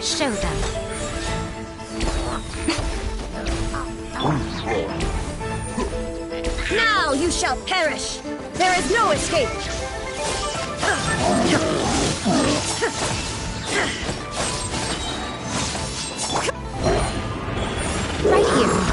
Show them. Now you shall perish! There is no escape! Right here.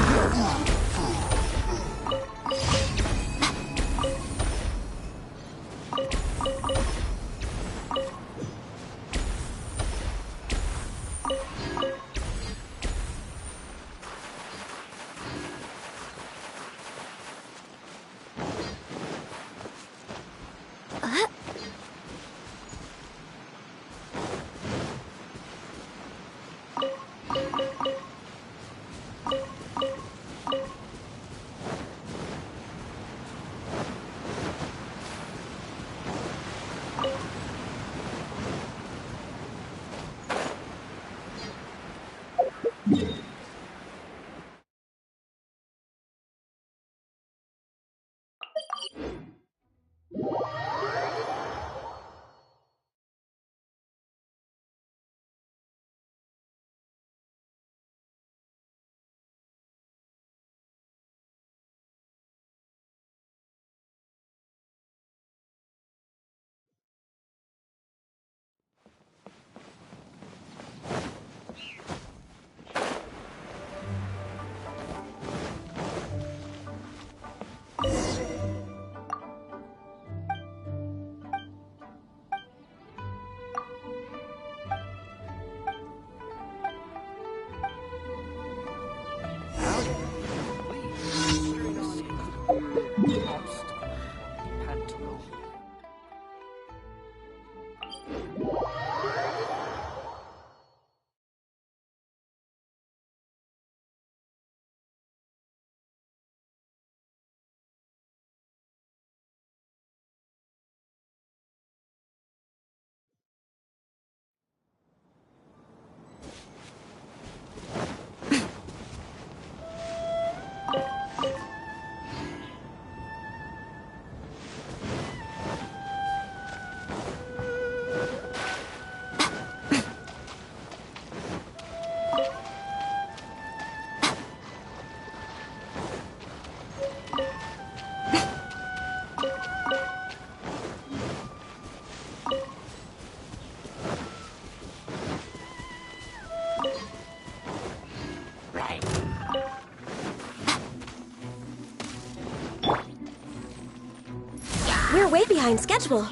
We're way behind schedule.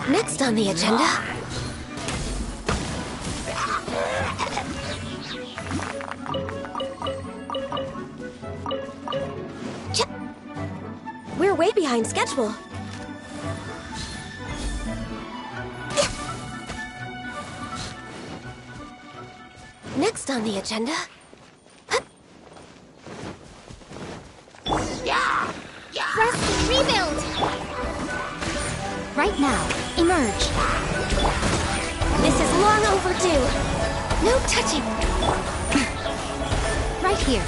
Next on the agenda... We're way behind schedule. Next on the agenda... Press rebuild! Right now, emerge. This is long overdue. No touching. Right here.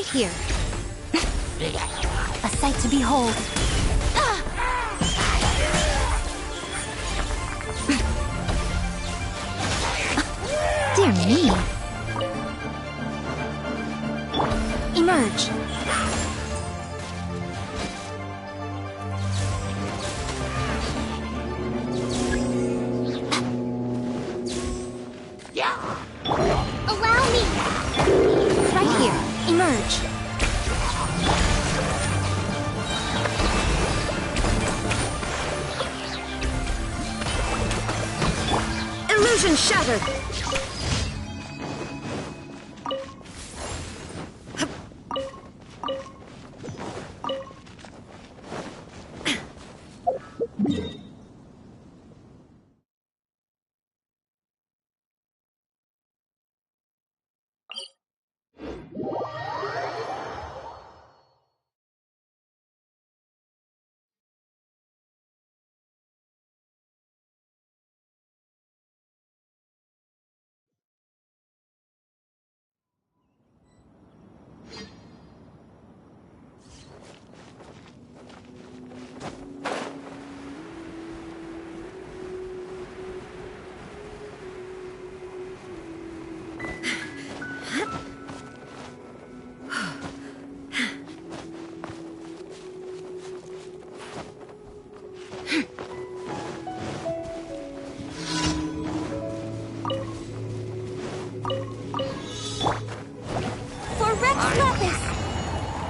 Right here. A sight to behold. Dear me. Emerge. Allow me. Right here. Emerge. Illusion shattered!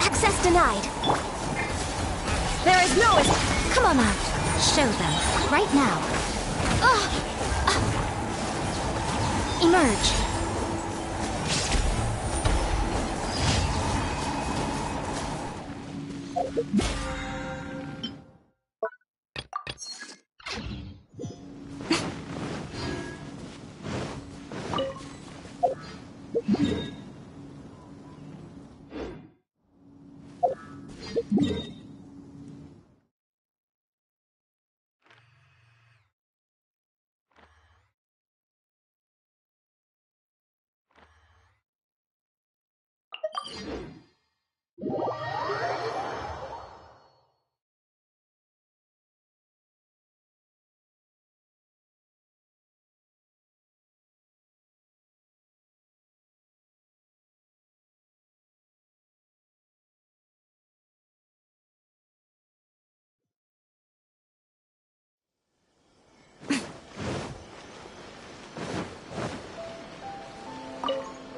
Access denied. There is no escape. Come on out. Show them. Right now. Emerge.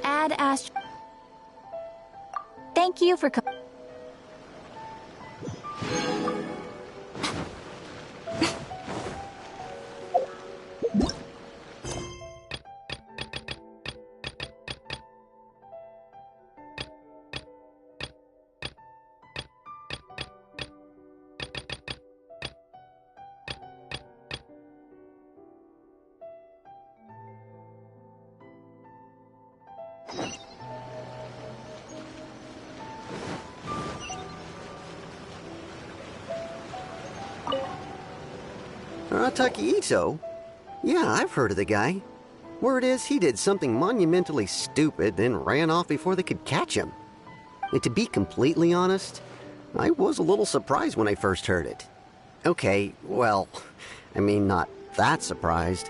Add Astro. Thank you for coming. Takeito? Yeah, I've heard of the guy. Word is he did something monumentally stupid, then ran off before they could catch him. And to be completely honest, I was a little surprised when I first heard it. Okay, well, I mean, not that surprised.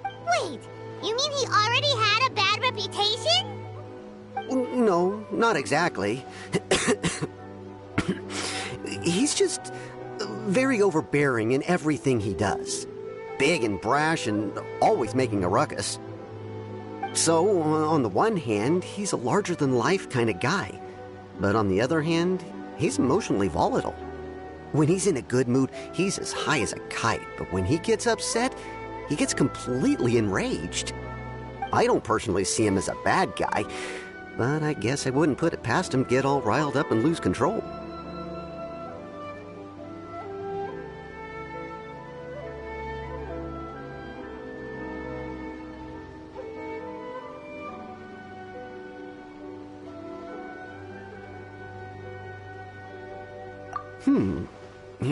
Wait, you mean he already had a bad reputation? No, not exactly. He's just very overbearing in everything he does. Big and brash and always making a ruckus. So, on the one hand, he's a larger-than-life kind of guy. But on the other hand, he's emotionally volatile. When he's in a good mood, he's as high as a kite. But when he gets upset, he gets completely enraged. I don't personally see him as a bad guy, but I guess I wouldn't put it past him to get all riled up and lose control.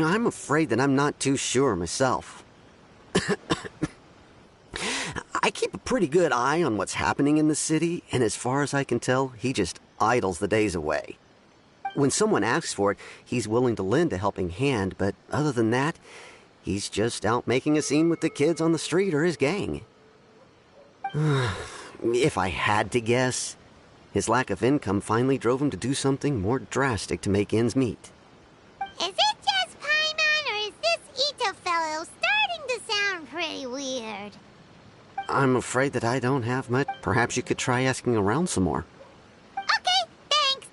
I'm afraid that I'm not too sure myself. I keep a pretty good eye on what's happening in the city, and as far as I can tell, he just idles the days away. When someone asks for it, he's willing to lend a helping hand, but other than that, he's just out making a scene with the kids on the street or his gang. If I had to guess, his lack of income finally drove him to do something more drastic to make ends meet. Is it just Paimon, or is this Ito fellow starting to sound pretty weird? I'm afraid that I don't have much. Perhaps you could try asking around some more. Okay, thanks.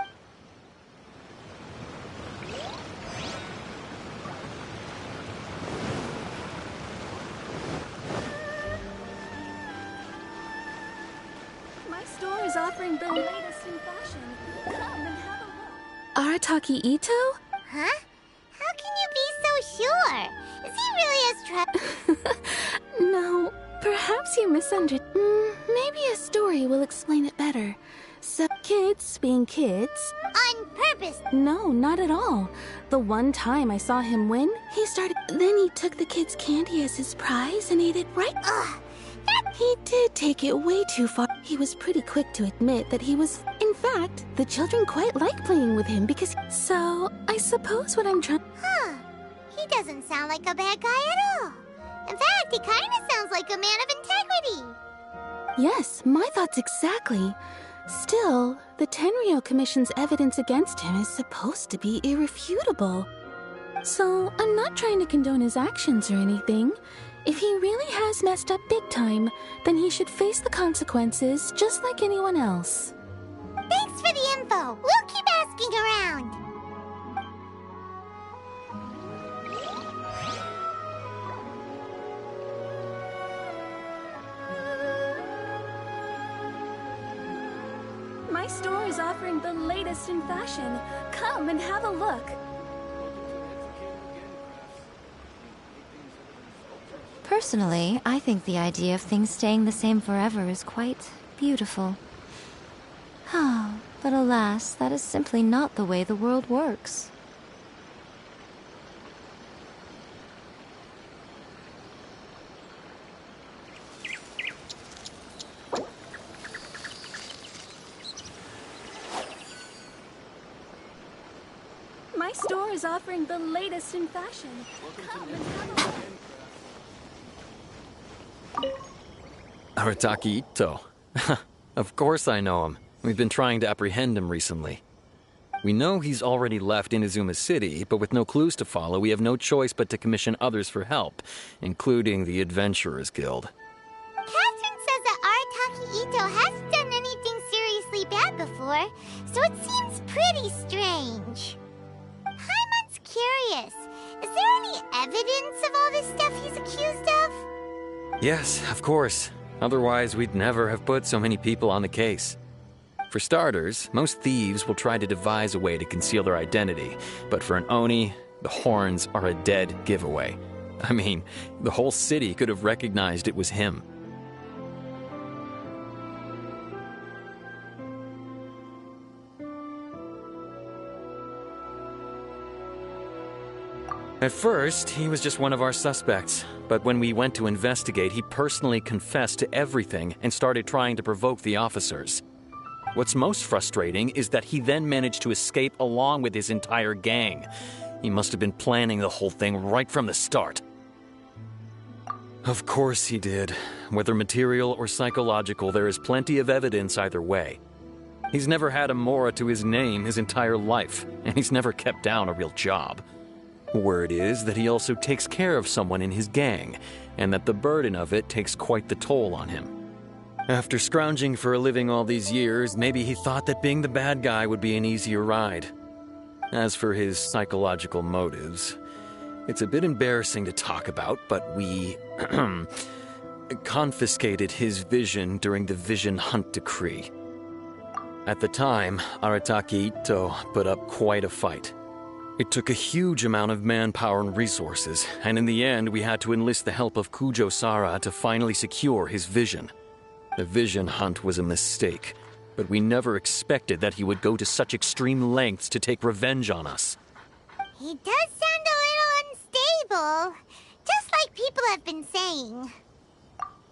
My store is offering the latest in fashion. Come and have a look. Arataki Ito? Huh? How can you be so sure? Is he really as No, perhaps you misunderstood. Maybe a story will explain it better. So, kids being kids. on purpose? No, not at all. The one time I saw him win, he started. Then he took the kids' candy as his prize and ate it right. Ugh, He did take it way too far. He was pretty quick to admit that he was. In fact, the children quite like playing with him because. So, I suppose what I'm trying. huh. He doesn't sound like a bad guy at all. In fact, he kind of sounds like a man of integrity. Yes, my thoughts exactly. Still, the Tenryou Commission's evidence against him is supposed to be irrefutable. So, I'm not trying to condone his actions or anything. If he really has messed up big time, then he should face the consequences just like anyone else. Thanks for the info. We'll keep asking around. My store is offering the latest in fashion. Come and have a look. Personally, I think the idea of things staying the same forever is quite beautiful. But alas, that is simply not the way the world works. My store is offering the latest in fashion. Come and have a look. Arataki Ito. Of course I know him. We've been trying to apprehend him recently. We know he's already left Inazuma City, but with no clues to follow, we have no choice but to commission others for help, including the Adventurers Guild. Catherine says that Arataki Ito hasn't done anything seriously bad before, so it seems pretty strange. Paimon's curious. Is there any evidence of all this stuff he's accused of? Yes, of course. Otherwise, we'd never have put so many people on the case. For starters, most thieves will try to devise a way to conceal their identity, but for an Oni, the horns are a dead giveaway. I mean, the whole city could have recognized it was him. At first, he was just one of our suspects, but when we went to investigate, he personally confessed to everything and started trying to provoke the officers. What's most frustrating is that he then managed to escape along with his entire gang. He must have been planning the whole thing right from the start. Of course he did. Whether material or psychological, there is plenty of evidence either way. He's never had a Mora to his name his entire life, and he's never kept down a real job. Word is that he also takes care of someone in his gang, and that the burden of it takes quite the toll on him. After scrounging for a living all these years, maybe he thought that being the bad guy would be an easier ride. As for his psychological motives, it's a bit embarrassing to talk about, but we confiscated his vision during the Vision Hunt Decree. At the time, Arataki Ito put up quite a fight. It took a huge amount of manpower and resources, and in the end we had to enlist the help of Kujo Sara to finally secure his vision. The Vision Hunt was a mistake, but we never expected that he would go to such extreme lengths to take revenge on us. He does sound a little unstable, just like people have been saying.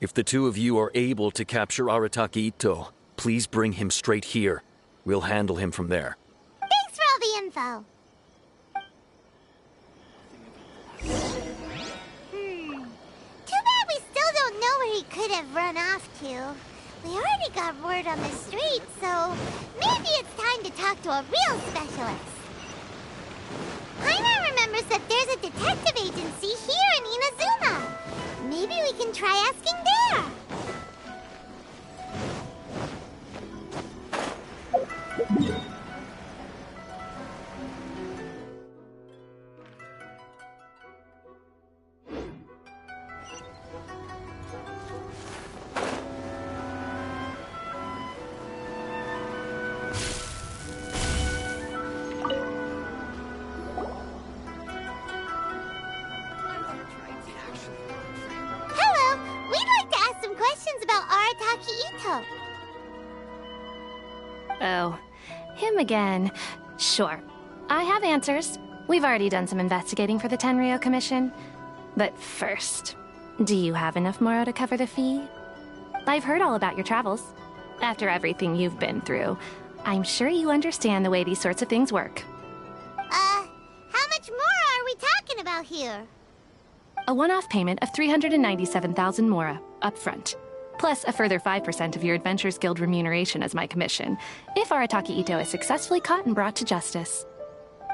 If the two of you are able to capture Arataki Ito, please bring him straight here. We'll handle him from there. Thanks for all the info. Too bad we still don't know where he could have run off to. We already got word on the street, so maybe it's time to talk to a real specialist. Paimon remembers that there's a detective agency here in Inazuma. Maybe we can try asking there. Hello, we'd like to ask some questions about Arataki Ito. Oh, him again. Sure. I have answers. We've already done some investigating for the Tenryou Commission. But first, do you have enough Moro to cover the fee? I've heard all about your travels. After everything you've been through, I'm sure you understand the way these sorts of things work. How much more are we talking about here? A one-off payment of 397,000 Mora, up front. Plus a further 5% of your Adventures Guild remuneration as my commission, if Arataki Ito is successfully caught and brought to justice.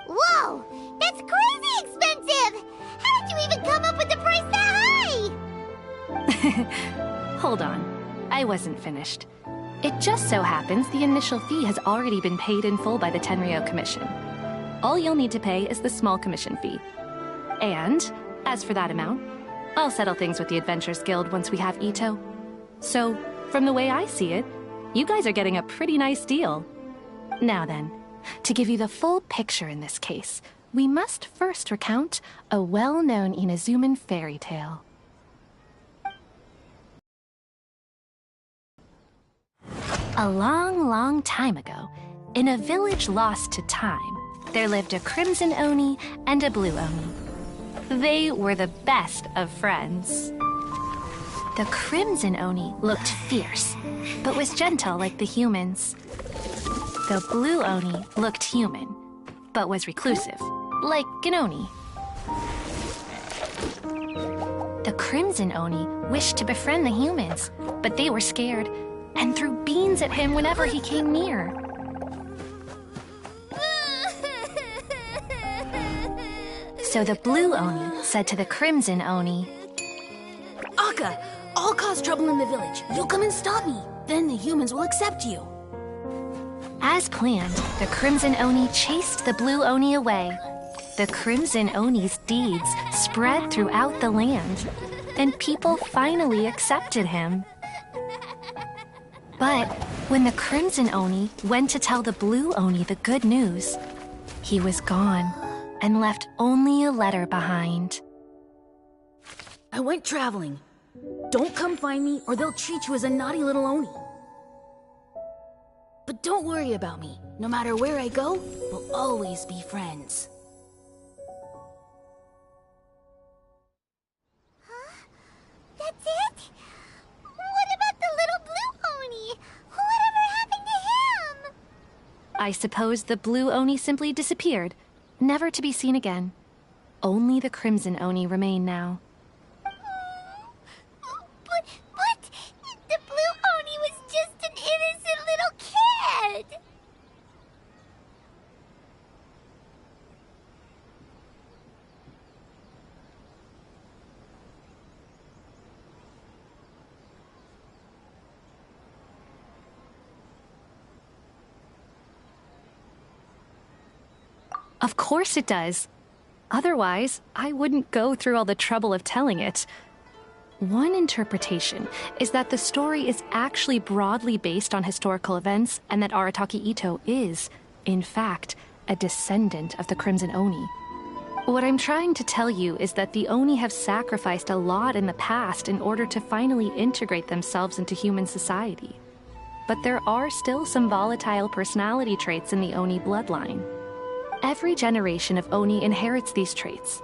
Whoa! That's crazy expensive! How did you even come up with the price that high? Hold on. I wasn't finished. It just so happens the initial fee has already been paid in full by the Tenryou Commission. All you'll need to pay is the small commission fee. And, as for that amount, I'll settle things with the Adventures Guild once we have Ito. So, from the way I see it, you guys are getting a pretty nice deal. Now then, to give you the full picture in this case, we must first recount a well-known Inazuman fairy tale. A long, long time ago, in a village lost to time, there lived a Crimson Oni and a Blue Oni. They were the best of friends. The Crimson Oni looked fierce, but was gentle like the humans. The Blue Oni looked human, but was reclusive, like an Oni. The Crimson Oni wished to befriend the humans, but they were scared and threw beans at him whenever he came near. So the Blue Oni said to the Crimson Oni, Akka, I'll cause trouble in the village. You'll come and stop me. Then the humans will accept you. As planned, the Crimson Oni chased the Blue Oni away. The Crimson Oni's deeds spread throughout the land, and people finally accepted him. But when the Crimson Oni went to tell the Blue Oni the good news, he was gone and left only a letter behind. I went traveling. Don't come find me or they'll treat you as a naughty little Oni. But don't worry about me. No matter where I go, we'll always be friends. Huh? That's it? What about the little Blue Oni? Whatever happened to him? I suppose the Blue Oni simply disappeared, never to be seen again. Only the Crimson Oni remain now. But the Blue Oni was just an innocent little kid! Of course it does. Otherwise, I wouldn't go through all the trouble of telling it. One interpretation is that the story is actually broadly based on historical events and that Arataki Ito is, in fact, a descendant of the Crimson Oni. What I'm trying to tell you is that the Oni have sacrificed a lot in the past in order to finally integrate themselves into human society. But there are still some volatile personality traits in the Oni bloodline. Every generation of Oni inherits these traits.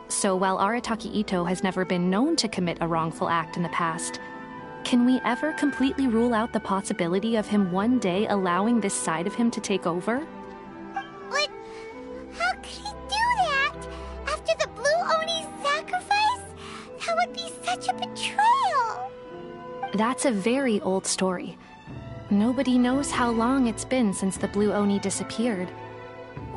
So while Arataki Ito has never been known to commit a wrongful act in the past, Can we ever completely rule out the possibility of him one day allowing this side of him to take over? But how could he do that? After the Blue Oni's sacrifice? That would be such a betrayal! That's a very old story. Nobody knows how long it's been since the Blue Oni disappeared.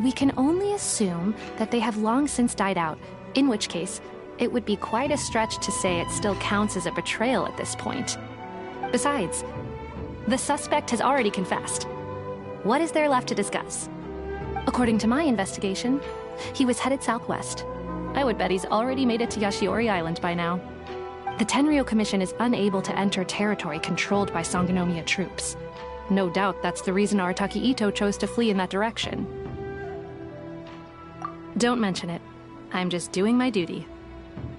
We can only assume that they have long since died out, in which case, it would be quite a stretch to say it still counts as a betrayal at this point. Besides, the suspect has already confessed. What is there left to discuss? According to my investigation, he was headed southwest. I would bet he's already made it to Yashiori Island by now. The Tenryou Commission is unable to enter territory controlled by Sangonomiya troops. No doubt that's the reason Arataki Ito chose to flee in that direction. Don't mention it. I'm just doing my duty.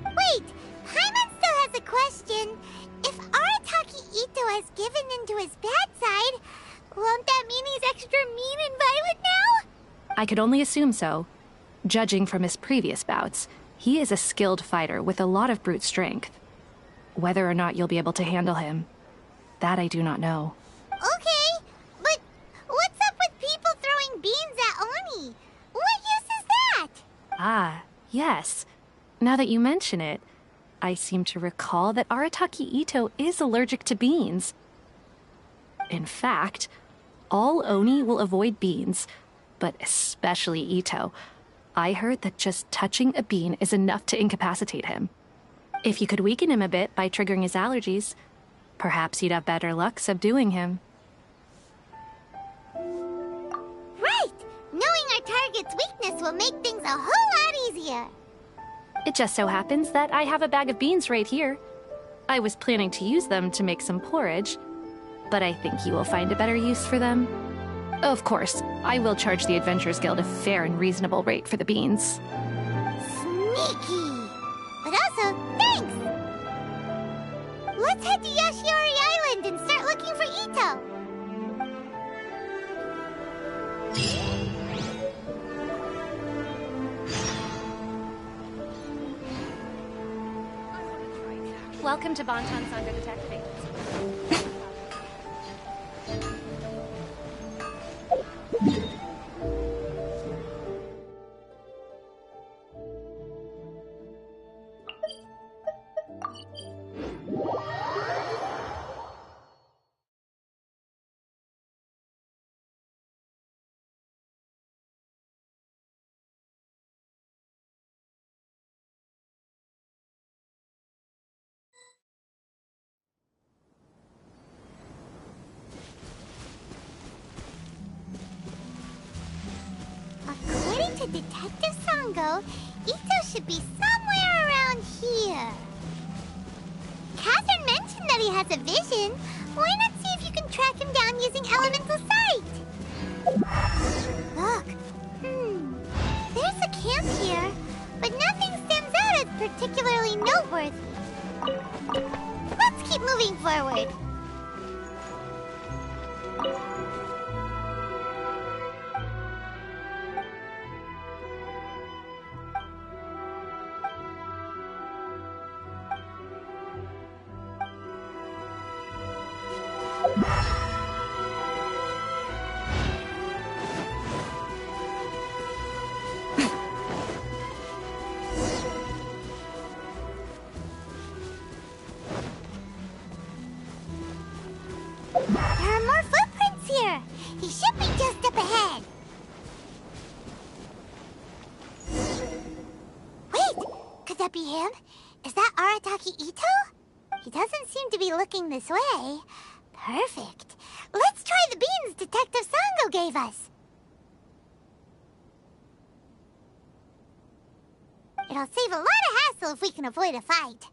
Wait! Paimon still has a question. If Arataki Ito has given into his bad side, won't that mean he's extra mean and violent now? I could only assume so. Judging from his previous bouts, he is a skilled fighter with a lot of brute strength. Whether or not you'll be able to handle him, that I do not know. Okay, but what's up with people throwing beans at Oni? What use is that? Ah, yes. Now that you mention it, I seem to recall that Arataki Ito is allergic to beans. In fact, all Oni will avoid beans, but especially Ito. I heard that just touching a bean is enough to incapacitate him. If you could weaken him a bit by triggering his allergies, perhaps you'd have better luck subduing him. Right! Knowing our target's weakness will make things a whole lot easier. It just so happens that I have a bag of beans right here. I was planning to use them to make some porridge, but I think you will find a better use for them. Of course, I will charge the Adventurers Guild a fair and reasonable rate for the beans. Sneaky! But also, thanks! Let's head to Yashiori Island and start looking for Ito! Welcome to Bonton Sangha Detective. According to Detective Sango, Ito should be somewhere around here. Catherine mentioned that he has a vision. Why not see if you can track him down using elemental sight? Look. There's a camp here, but nothing stands out as particularly noteworthy. Let's keep moving forward. There are more footprints here. He should be just up ahead. Wait, could that be him? Is that Arataki Ito? He doesn't seem to be looking this way. Perfect. Let's try the beans Detective Sango gave us. It'll save a lot of hassle if we can avoid a fight.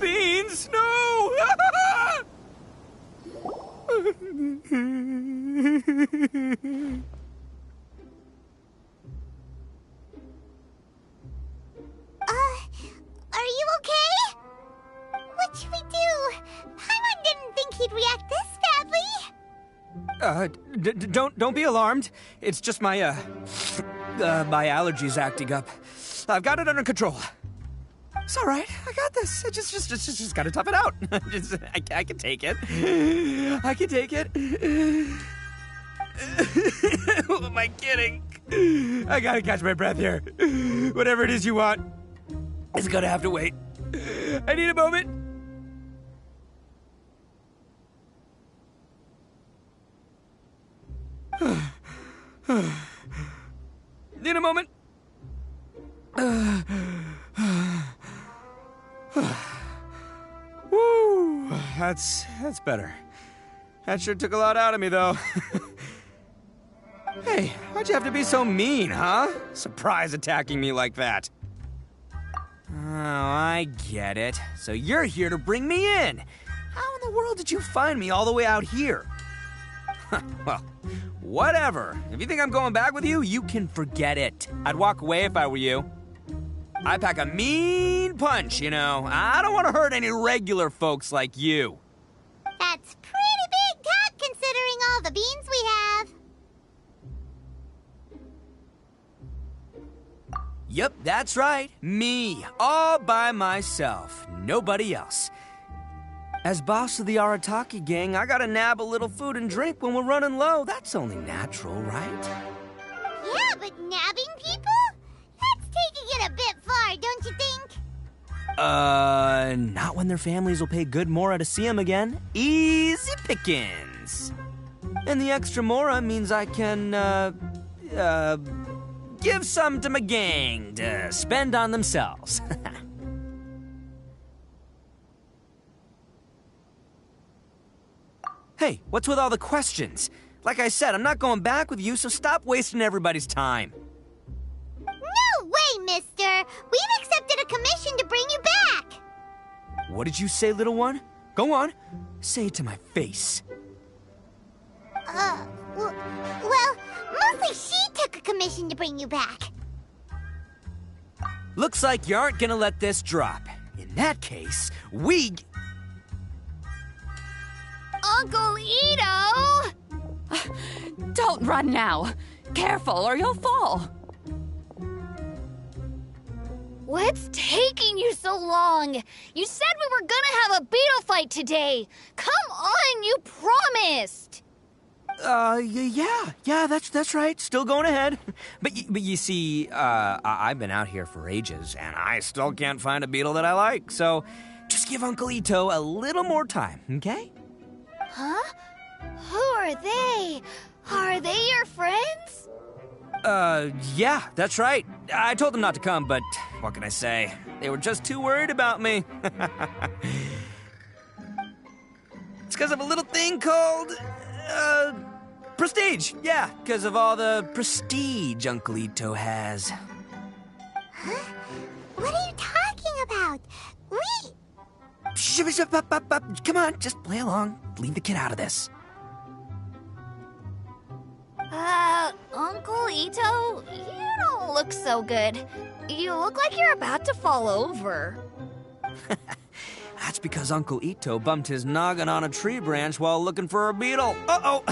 Beans, no! Don't be alarmed. It's just my my allergies acting up. I've got it under control. It's all right. I got this. I just gotta tough it out. I can take it. I can take it. Who am I kidding? I gotta catch my breath here. Whatever it is you want, it's gonna have to wait. I need a moment. Need a moment. Woo, that's better. That sure took a lot out of me, though. Hey, why'd you have to be so mean, huh? Surprise attacking me like that. Oh, I get it. So you're here to bring me in. How in the world did you find me all the way out here? Well, whatever. If you think I'm going back with you, you can forget it. I'd walk away if I were you. I pack a mean punch, you know. I don't want to hurt any regular folks like you. That's pretty big talk considering all the beans we have. Yep, that's right. Me, all by myself. Nobody else. As boss of the Arataki gang, I gotta nab a little food and drink when we're running low. That's only natural, right? Yeah, but nabbing people? That's taking it a bit far, don't you think? Not when their families will pay good mora to see them again. Easy pickings. And the extra mora means I can, give some to my gang to spend on themselves. Hey, what's with all the questions? Like I said, I'm not going back with you, so stop wasting everybody's time. No way, mister! We've accepted a commission to bring you back! What did you say, little one? Go on. Say it to my face. Well, mostly she took a commission to bring you back. Looks like you aren't gonna let this drop. In that case, we... Uncle Ito! Don't run now. Careful or you'll fall. What's taking you so long? You said we were gonna have a beetle fight today. Come on, you promised. Yeah, that's right. Still going ahead. But you see, I've been out here for ages, and I still can't find a beetle that I like. So just give Uncle Ito a little more time, okay? Huh? Who are they? Are they your friends? Yeah, that's right. I told them not to come, but what can I say? They were just too worried about me. It's because of a little thing called, prestige. Yeah, because of all the prestige Uncle Ito has. Huh? What are you talking about? Come on, just play along. Leave the kid out of this. Uncle Ito, you don't look so good. You look like you're about to fall over. That's because Uncle Ito bumped his noggin on a tree branch while looking for a beetle. Uh-oh.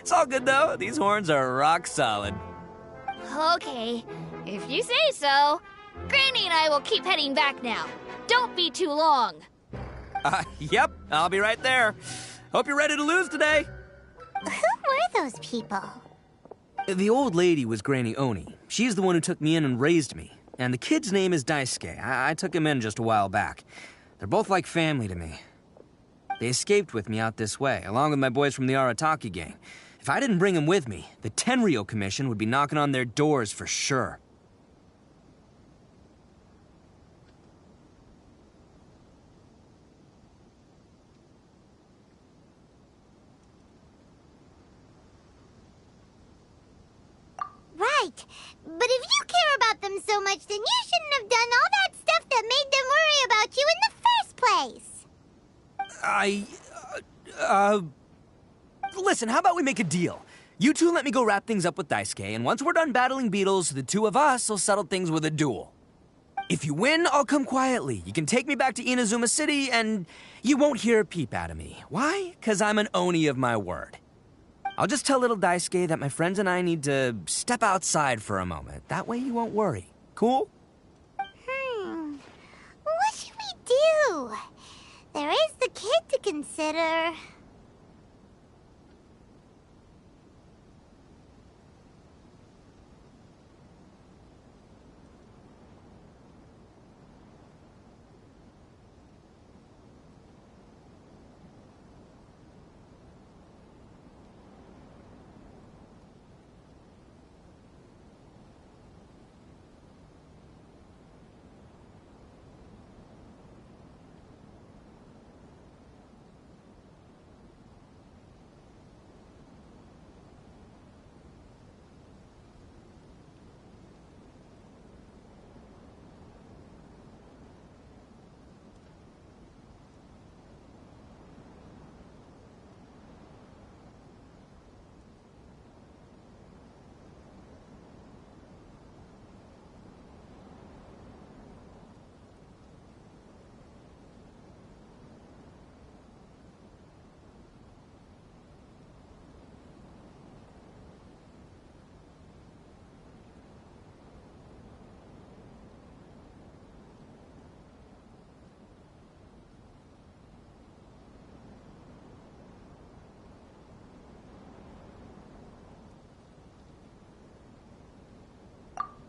It's all good, though. These horns are rock solid. Okay, if you say so. Granny and I will keep heading back now. Don't be too long. Yep, I'll be right there. Hope you're ready to lose today. Who were those people? The old lady was Granny Oni. She's the one who took me in and raised me. And the kid's name is Daisuke. I took him in just a while back. They're both like family to me. They escaped with me out this way, along with my boys from the Arataki gang. If I didn't bring them with me, the Tenryou Commission would be knocking on their doors for sure. Right. But if you care about them so much, then you shouldn't have done all that stuff that made them worry about you in the first place. Listen, how about we make a deal? You two let me go wrap things up with Daisuke, and once we're done battling beetles, the two of us will settle things with a duel. If you win, I'll come quietly. You can take me back to Inazuma City, and you won't hear a peep out of me. Why? 'Cause I'm an Oni of my word. I'll just tell little Daisuke that my friends and I need to step outside for a moment. That way you won't worry. Cool? What should we do? There is the kid to consider.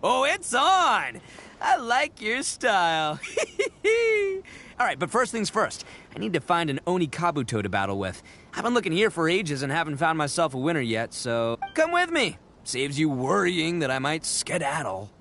Oh, it's on! I like your style. Alright, but first things first. I need to find an Oni Kabuto to battle with. I've been looking here for ages and haven't found myself a winner yet, so come with me. Saves you worrying that I might skedaddle.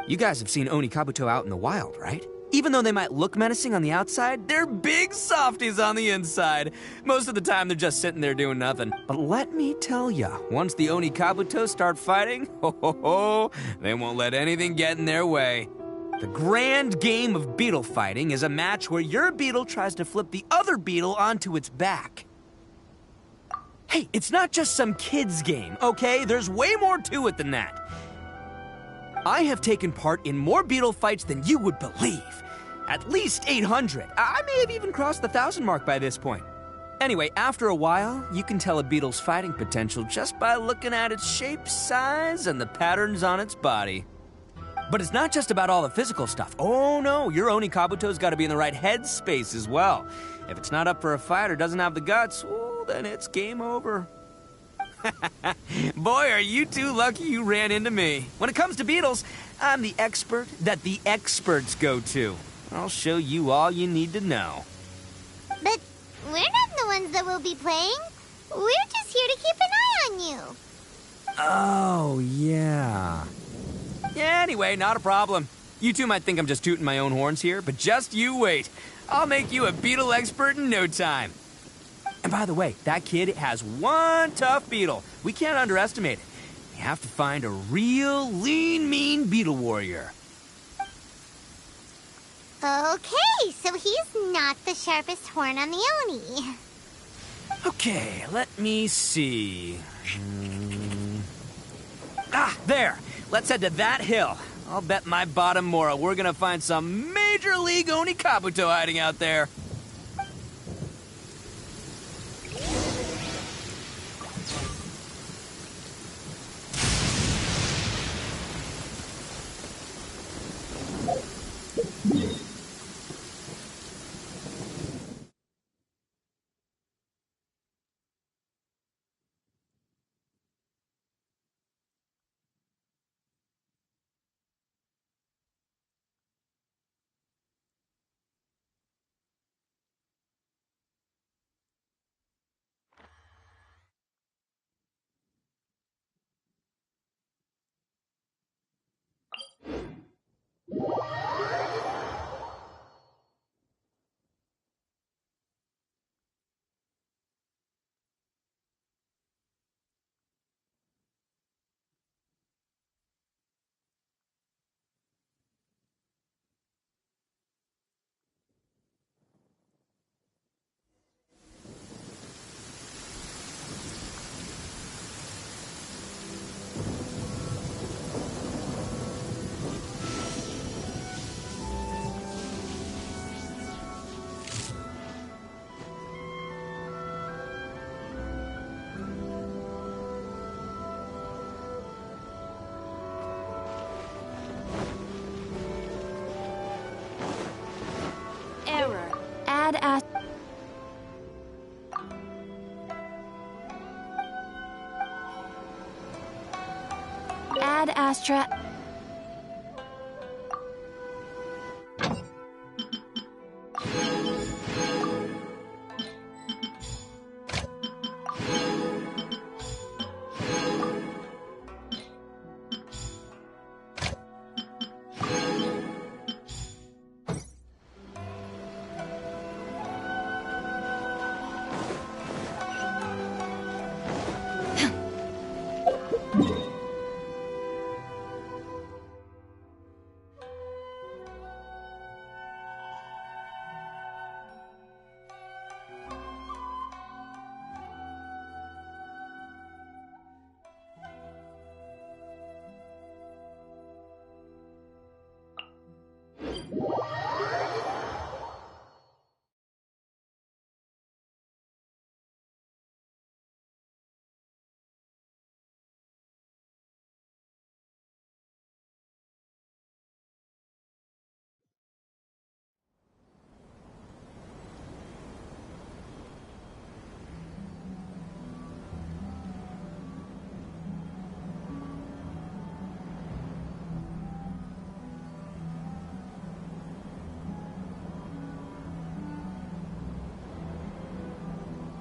You guys have seen Oni Kabuto out in the wild, right? Even though they might look menacing on the outside, they're big softies on the inside. Most of the time, they're just sitting there doing nothing. But let me tell ya, once the Oni Kabuto start fighting, they won't let anything get in their way. The grand game of beetle fighting is a match where your beetle tries to flip the other beetle onto its back. Hey, it's not just some kid's game, okay? There's way more to it than that. I have taken part in more beetle fights than you would believe. At least 800. I may have even crossed the 1,000 mark by this point. Anyway, after a while, you can tell a beetle's fighting potential just by looking at its shape, size, and the patterns on its body. But it's not just about all the physical stuff. Oh no, your Oni Kabuto's got to be in the right headspace as well. If it's not up for a fight or doesn't have the guts, well, then it's game over. Boy, are you two lucky you ran into me. When it comes to beetles, I'm the expert that the experts go to. I'll show you all you need to know. But we're not the ones that will be playing. We're just here to keep an eye on you. Oh, yeah. Yeah, anyway, not a problem. You two might think I'm just tooting my own horns here, but just you wait. I'll make you a beetle expert in no time. And by the way, that kid has one tough beetle. We can't underestimate it. You have to find a real lean, mean beetle warrior. Okay, so he's not the sharpest horn on the Oni. Okay, let me see. Ah, there. Let's head to that hill. I'll bet my bottom moral we're gonna find some major league Oni Kabuto hiding out there. Ad Astra.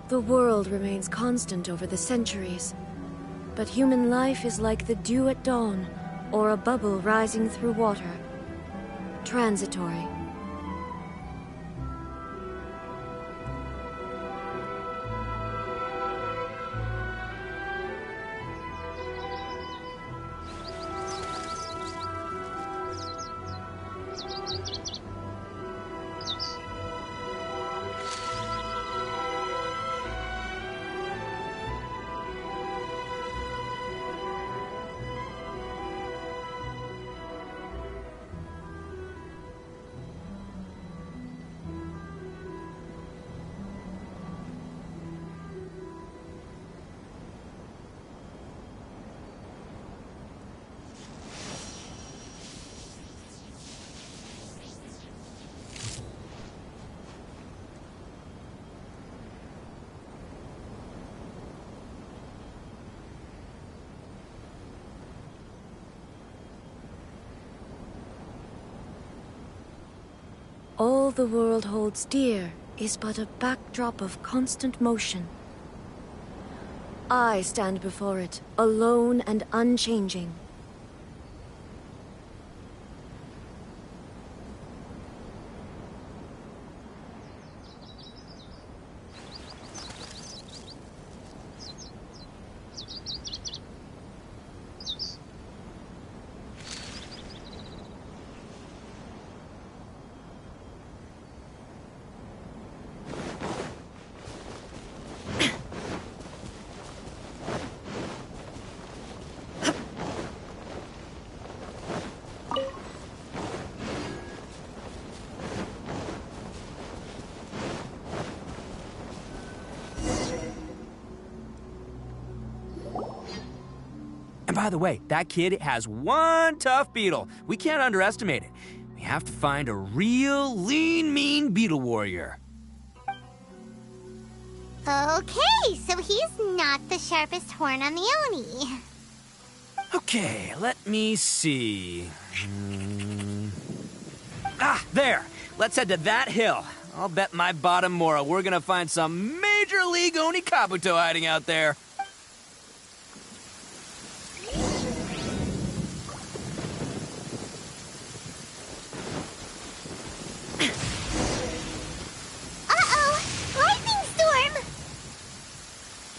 The world remains constant over the centuries, but human life is like the dew at dawn, or a bubble rising through water. Transitory. All the world holds dear is but a backdrop of constant motion. I stand before it, alone and unchanging. And by the way, that kid has one tough beetle. We can't underestimate it. We have to find a real lean, mean beetle warrior. Okay, so he's not the sharpest horn on the Oni. Okay, let me see. Ah, there! Let's head to that hill. I'll bet my bottom Mora we're gonna find some Major League Oni Kabuto hiding out there.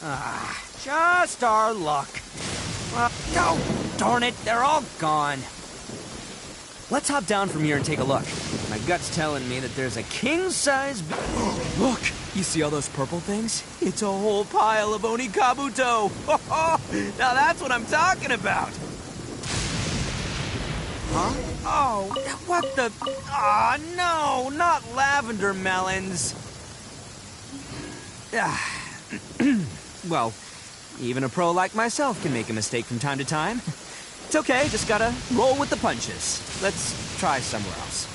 Ah, just our luck. Oh, darn it, they're all gone. Let's hop down from here and take a look. My gut's telling me that there's a king-size... Look! You see all those purple things? It's a whole pile of Oni Kabuto! Now that's what I'm talking about! Huh? Oh, what the... Ah, no, not lavender melons. Well, even a pro like myself can make a mistake from time to time. It's okay, just gotta roll with the punches. Let's try somewhere else.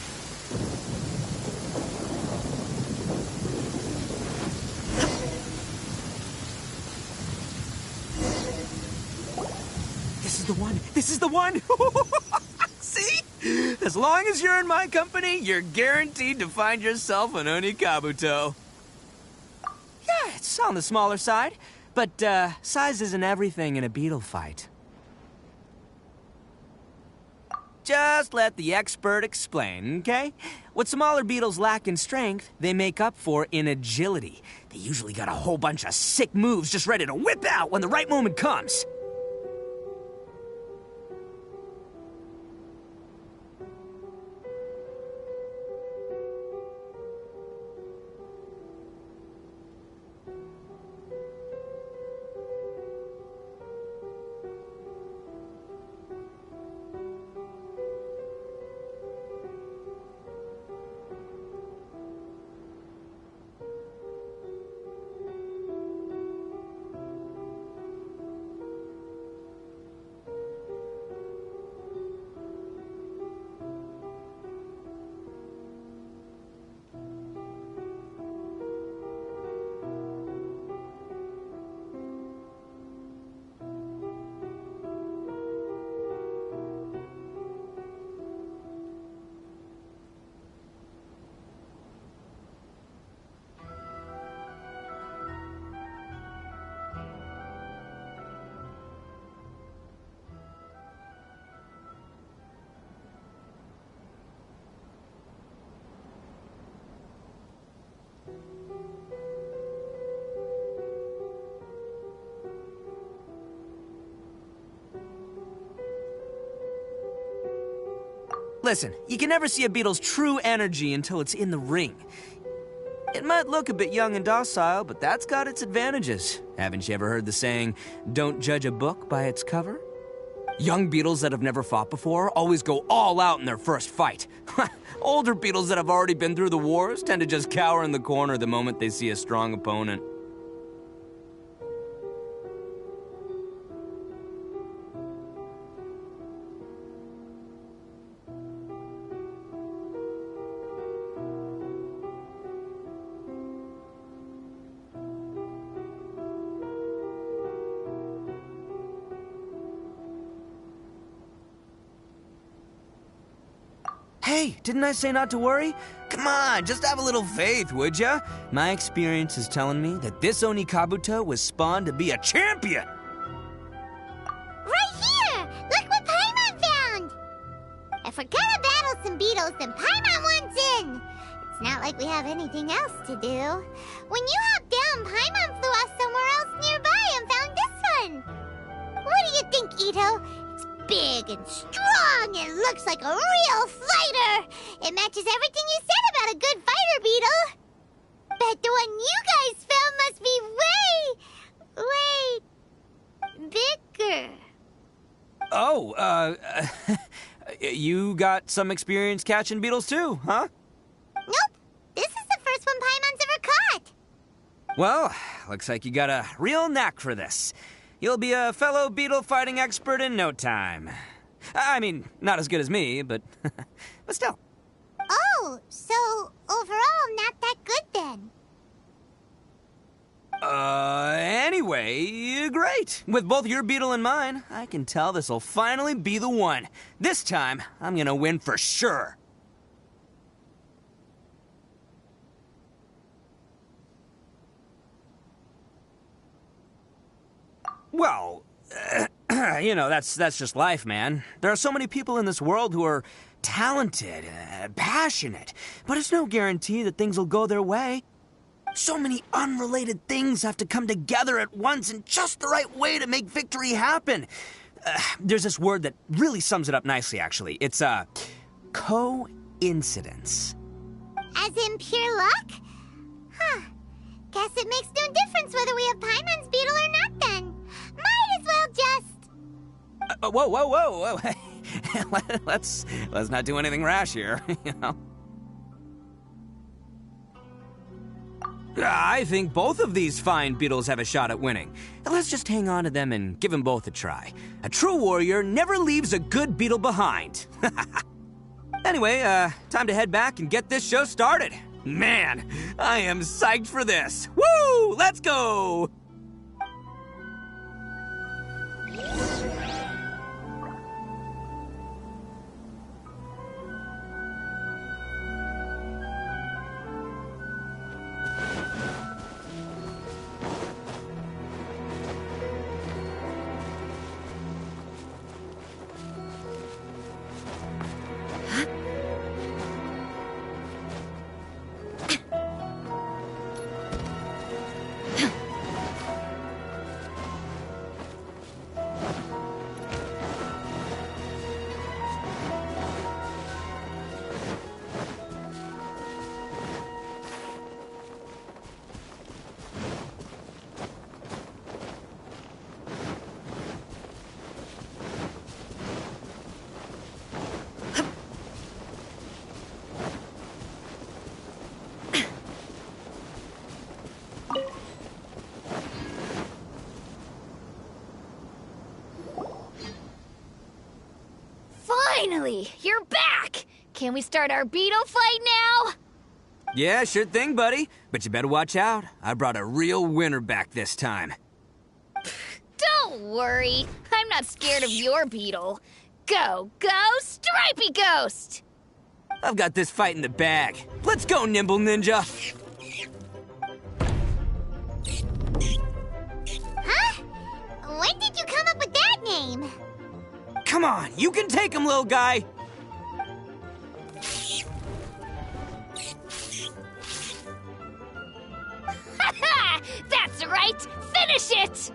This is the one! This is the one! See? As long as you're in my company, you're guaranteed to find yourself an Onikabuto. Yeah, it's on the smaller side, but size isn't everything in a beetle fight. Just let the expert explain, okay? What smaller beetles lack in strength, they make up for in agility. They usually got a whole bunch of sick moves just ready to whip out when the right moment comes. Listen, you can never see a beetle's true energy until it's in the ring. It might look a bit young and docile, but that's got its advantages. Haven't you ever heard the saying, don't judge a book by its cover? Young beetles that have never fought before always go all out in their first fight. Older beetles that have already been through the wars tend to just cower in the corner the moment they see a strong opponent. Hey, didn't I say not to worry? Come on, just have a little faith, would ya? My experience is telling me that this Onikabuto was spawned to be a champion! Right here! Look what Paimon found! If we're gonna battle some beetles, then Paimon wants in! It's not like we have anything else to do. When you hopped down, Paimon flew off somewhere else nearby and found this one! What do you think, Ito? Big and strong and looks like a real fighter. It matches everything you said about a good fighter, Beetle. Bet the one you guys found must be way bigger. Oh, you got some experience catching beetles too, huh? Nope. This is the first one Paimon's ever caught. Well, looks like you got a real knack for this. You'll be a fellow beetle fighting expert in no time. I mean, not as good as me, but but still. Oh, so overall not that good then. Anyway, great. With both your beetle and mine, I can tell this'll finally be the one. This time, I'm gonna win for sure. Well, you know, that's just life, man. There are so many people in this world who are talented, passionate, but it's no guarantee that things will go their way. So many unrelated things have to come together at once in just the right way to make victory happen. There's this word that really sums it up nicely, actually. It's, coincidence. As in pure luck? Huh. Guess it makes no difference whether we have Paimon's beetle or not then. Might as well just... Whoa. let's not do anything rash here, you know. I think both of these fine beetles have a shot at winning. Let's just hang on to them and give them both a try. A true warrior never leaves a good beetle behind. Anyway, time to head back and get this show started. Man, I am psyched for this. Woo! Let's go! Finally! You're back! Can we start our beetle fight now? Yeah, sure thing, buddy. But you better watch out. I brought a real winner back this time. Don't worry. I'm not scared of your beetle. Go, Stripey Ghost! I've got this fight in the bag. Let's go, Nimble Ninja! Huh? When did you come up with that name? Come on, you can take him, little guy! Ha! That's right! Finish it!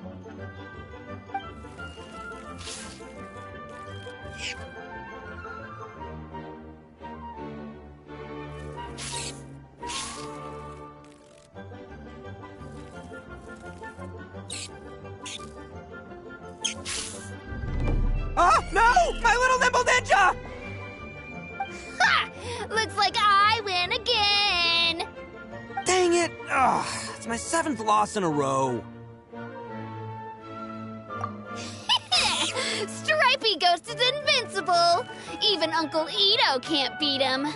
Oh, no! My little Nimble Ninja! Ha! Looks like I win again! Dang it! Ugh, it's my 7th loss in a row. Stripey Ghost is invincible! Even Uncle Ito can't beat him.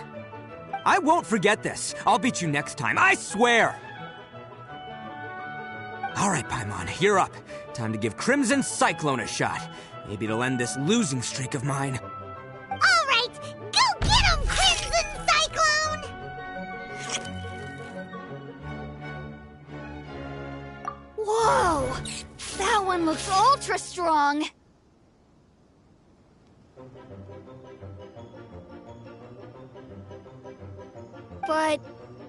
I won't forget this. I'll beat you next time, I swear! All right, Paimon, you're up. Time to give Crimson Cyclone a shot. Maybe it'll end this losing streak of mine. All right, go get him, Crimson Cyclone! Whoa! That one looks ultra strong! But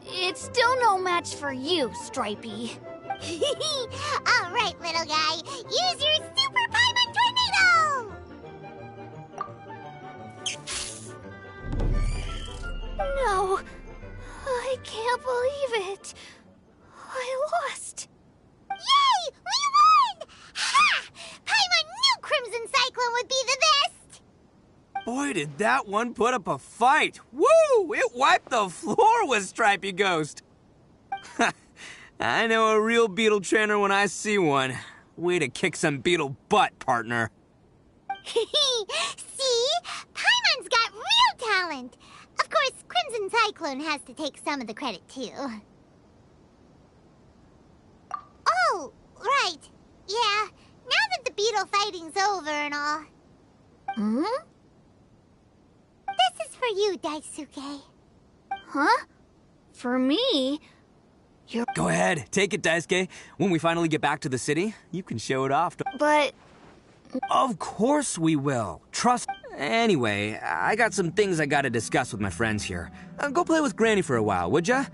it's still no match for you, Stripey. All right, little guy, use your Super Paimon Tornado! No, I can't believe it. I lost. Yay! We won! Ha! Paimon knew Crimson Cyclone would be the best! Boy, did that one put up a fight. Woo! It wiped the floor with Stripey Ghost. I know a real beetle trainer when I see one. Way to kick some beetle butt, partner. See? Paimon's got real talent! Of course, Crimson Cyclone has to take some of the credit, too. Oh, right. Yeah, now that the beetle fighting's over and all. Hmm? This is for you, Daisuke. Huh? For me? Go ahead, take it, Daisuke. When we finally get back to the city, you can show it off. But... Of course we will. Trust. Anyway, I got some things I gotta discuss with my friends here. Go play with Granny for a while, would ya?